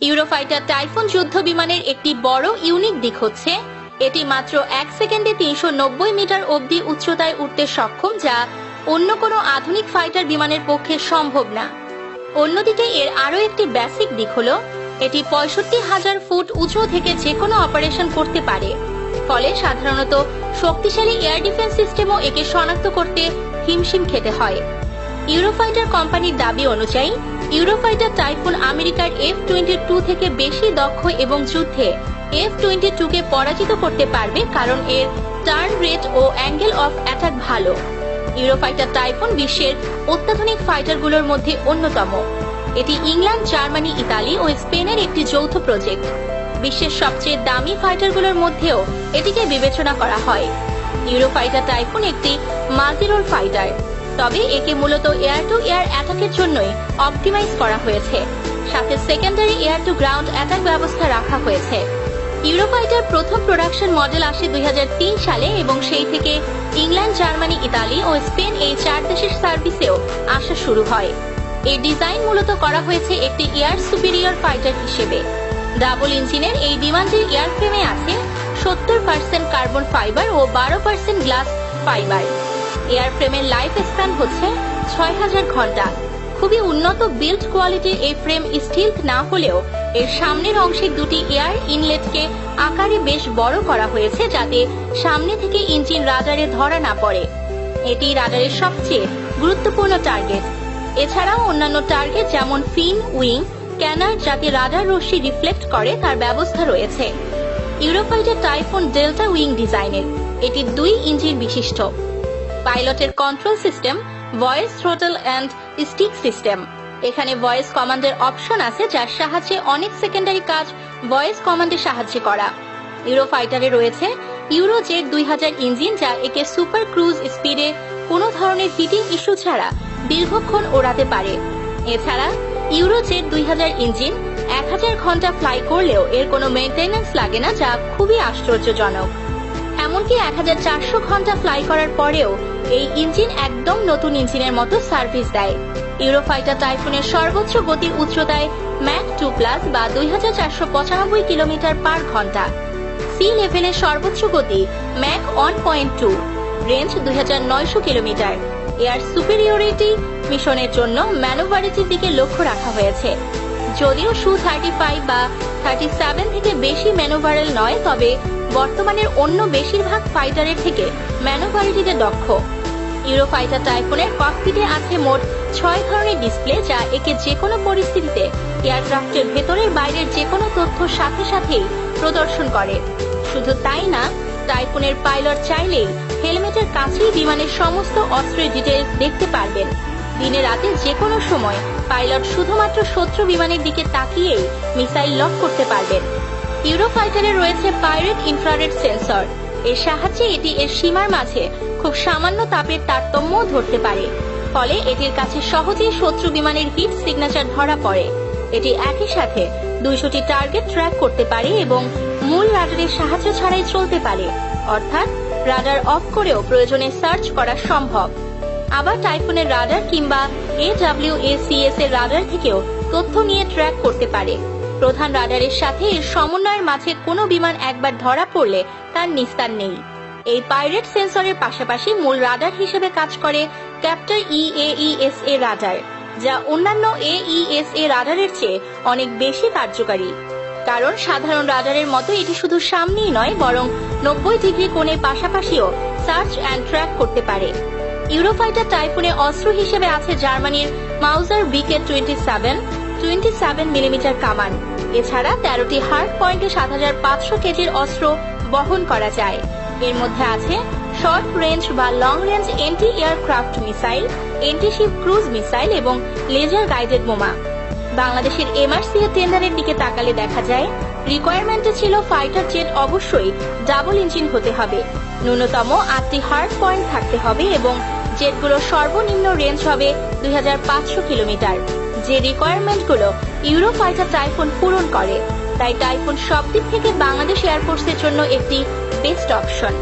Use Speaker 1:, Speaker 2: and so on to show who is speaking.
Speaker 1: Eurofighter typhoon যুদ্ধ বিমানের একটি বড় ইউনিক দিক হচ্ছে এটি মাত্র 1 সেকেন্ডে 390 মিটার অবধি উচ্চতায় উঠতে সক্ষম, যা অন্য কোনো আধুনিক ফাইটার বিমানের পক্ষে সম্ভব না। অন্যদিকে এর আরো একটি বেসিক দিক হলো এটি 65,000 ফুট উঁচু থেকে যে কোনো অপারেশন করতে পারে, ফলে সাধারণত শক্তিশালী এয়ার ডিফেন্স সিস্টেমও একে শনাক্ত করতে হিমশিম খেতে হয়। ইউরোফাইটার কোম্পানির দাবি অনুযায়ী ইউরোফাইটার টাইফুন আমেরিকার F-22 থেকে বেশি দক্ষ এবং যুদ্ধে F-22 কে পরাজিত করতে পারবে, কারণ এর টার্ন রেট ও অ্যাঙ্গেল অফ অ্যাটাক ভালো। ইউরোফাইটার টাইফুন বিশ্বের অত্যাধুনিক ফাইটারগুলোর মধ্যে অন্যতম। এটি ইংল্যান্ড, জার্মানি, ইতালি ও স্পেনের একটি যৌথ প্রজেক্ট। বিশ্বের সবচেয়ে দামি ফাইটারগুলোর মধ্যেও এটিকে বিবেচনা করা হয়। ইউরোফাইটার টাইফুন একটি মাল্টি-রোল ফাইটার, তবে একে মূলত এয়ার টু এয়ার অ্যাটাকের জন্যই অপটিমাইজ করা হয়েছে, সাথে secondary air to ground attack ব্যবস্থা রাখা হয়েছে। ইউরোফাইটার প্রথম প্রোডাকশন মডেল আসে 2003 সালে এবং সেই থেকে ইংল্যান্ড, জার্মানি, ইতালি ও স্পেন এই 4 দেশের সার্ভিসেও আসা শুরু হয়। এর ডিজাইন মূলত করা হয়েছে একটি এয়ার সুপিরিয়র ফাইটার হিসেবে। ডাবল ইঞ্জিনের এই বিমানটির এয়ারফ্রেমে আছে 70% কার্বন ফাইবার ও 12% গ্লাস ফাইবার। এয়ারফ্রেমের লাইফ স্প্যান হচ্ছে 6000 ঘন্টা। খুবই উন্নত বিল্ড কোয়ালিটির এই ফ্রেম স্টিলথ না হলেও এর সামনের অংশের দুটি এয়ার ইনলেটকে আকারে বেশ বড় করা হয়েছে, যাতে সামনে থেকে ইঞ্জিন রাডারে ধরা না পড়ে। এটি রাডারের সবচেয়ে গুরুত্বপূর্ণ টার্গেট। এছাড়াও অন্যান্য টার্গেট যেমন ফিন, উইং, ক্যানার যাতে রাডার রশ্মি রিফ্লেক্ট করে তার ব্যবস্থা রয়েছে। ইউরোফাইটার টাইফুন ডেল্টা উইং ডিজাইনের। এটি 2 ইঞ্জিন বিশিষ্ট। পাইলটের control system voice throttle and stick system. এখানে ভয়েস কমান্ডের অপশন আছে, যার সাহায্যে অনেক সেকেন্ডারি কাজ ভয়েস কমান্ডের সাহায্যে করা। ইউরোফাইটারে রয়েছে ইউরোজেট 2000 ইঞ্জিন, যা একে সুপার ক্রুজ স্পিডে কোনো ধরনের হিটিং ইস্যু ছাড়া দীর্ঘক্ষণ ওড়াতে পারে। এছাড়া ইউরোজেট 2000 ইঞ্জিন 1000 ঘন্টা ফ্লাই করলেও এর কোনো মেইনটেনেন্স লাগে না, যা খুবই আশ্চর্যজনক। এমনকি 1400 ঘন্টা ফ্লাই করার পরেও এই ইঞ্জিন একদম নতুন ইঞ্জিনের মতো সার্ভিস দেয়। ইউরোফাইটার টাইফুনের সর্বোচ্চ গতির উচ্চতায় ম্যাক 2+ বা 2495 কিলোমিটার পার ঘন্টা। সি লেভেলের সর্বোচ্চ গতি Mac 1.2, range 2900 kilometre. Air superiority মিশনের জন্য ম্যানুভারিটির দিকে লক্ষ্য রাখা হয়েছে। যদিও Su-35 বা 37 থেকে বেশি ম্যানুভারেল নয়, তবে বর্তমানের অন্য বেশিরভাগ ফাইটারের থেকে ম্যানুভারিটিতে দক্ষ। ইউরোফাইটার টাইফুনের ককপিটে আছে মোট 6 ধরনের ডিসপ্লে, যা একে যে কোনো পরিস্থিতিতে এয়ারক্রাফটের ভেতরের বাইরের যে কোনো তথ্য সাথে সাথেই প্রদর্শন করে। শুধু তাই না, টাইফুনের পাইলট চাইলেই হেলমেটের কাছেই বিমানের সমস্ত অস্ত্রের ডিটেইলস দেখতে পারবেন। দিনে রাতে যে কোনো সময় পাইলট শুধুমাত্র শত্রু বিমানের দিকে তাকিয়েই মিসাইল লক করতে পারবেন। ইউরোফাইটারে রয়েছে পাইরেট ইনফ্রারেড সেন্সর। এর সাহায্যে এটি এর সীমার মাঝে খুব সামান্য তাপের তারতম্য ধরতে পারে, ফলে এটির কাছে সহজেই শত্রু বিমানের হিট সিগনেচার ধরা পড়ে। এটি একই সাথে 200টি টার্গেট ট্র্যাক করতে পারে এবং মূল রাডারের সাহায্য ছাড়াই চলতে পারে, অর্থাৎ রাডার অফ করেও প্রয়োজনে সার্চ করা সম্ভব। আবার টাইফুনের রাডার কিংবা AWACS এর রাডার থেকেও তথ্য নিয়ে ট্র্যাক করতে পারে। প্রধান রাডারের সাথে এর সমন্বয়ের মাঝে কোনো বিমান একবার ধরা পড়লে তার নিস্তার নেই। এই পাইরেট সেন্সরের পাশাপাশি মূল রাডার হিসেবে কাজ করে ক্যাপ্টার EAESA রাডার, যা অন্যান্য AESA রাডারের চেয়ে অনেক বেশি কার্যকারী। কারণ সাধারণ রাডারের মতো এটি শুধু সামনেই নয়, বরং 90 ডিগ্রি কোণের পাশাপাশিও সার্চ অ্যান্ড ট্র্যাক করতে পারে। ইউরোফাইটার টাইফুনে অস্ত্র হিসেবে আছে জার্মানির মাউজার BK-27 মিলিমিটার কামান। এছাড়া 13টি হার্ড পয়েন্টে 7500 কেজির অস্ত্র বহন করা যায়। এর মধ্যে আছে শর্ট রেঞ্জ বা long range anti aircraft missile, anti ship cruise missile এবং লেজার গাইডেড বোমা। বাংলাদেশের MRC এর টেন্ডারের দিকে তাকালে দেখা যায় রিকোয়ারমেন্টে ছিল ফাইটার জেট অবশ্যই ডাবল ইঞ্জিন হতে হবে, ন্যূনতম 8টি হার্ড পয়েন্ট থাকতে হবে এবং জেটগুলোর সর্বনিম্ন রেঞ্জ হবে 2500 কিলোমিটার। যে রিকোয়ারমেন্টগুলো ইউরোফাইটার টাইফুন পূরণ করে, তাই টাইফুন সব দিক থেকে বাংলাদেশ এয়ারফোর্সের জন্য একটি বেস্ট অপশন।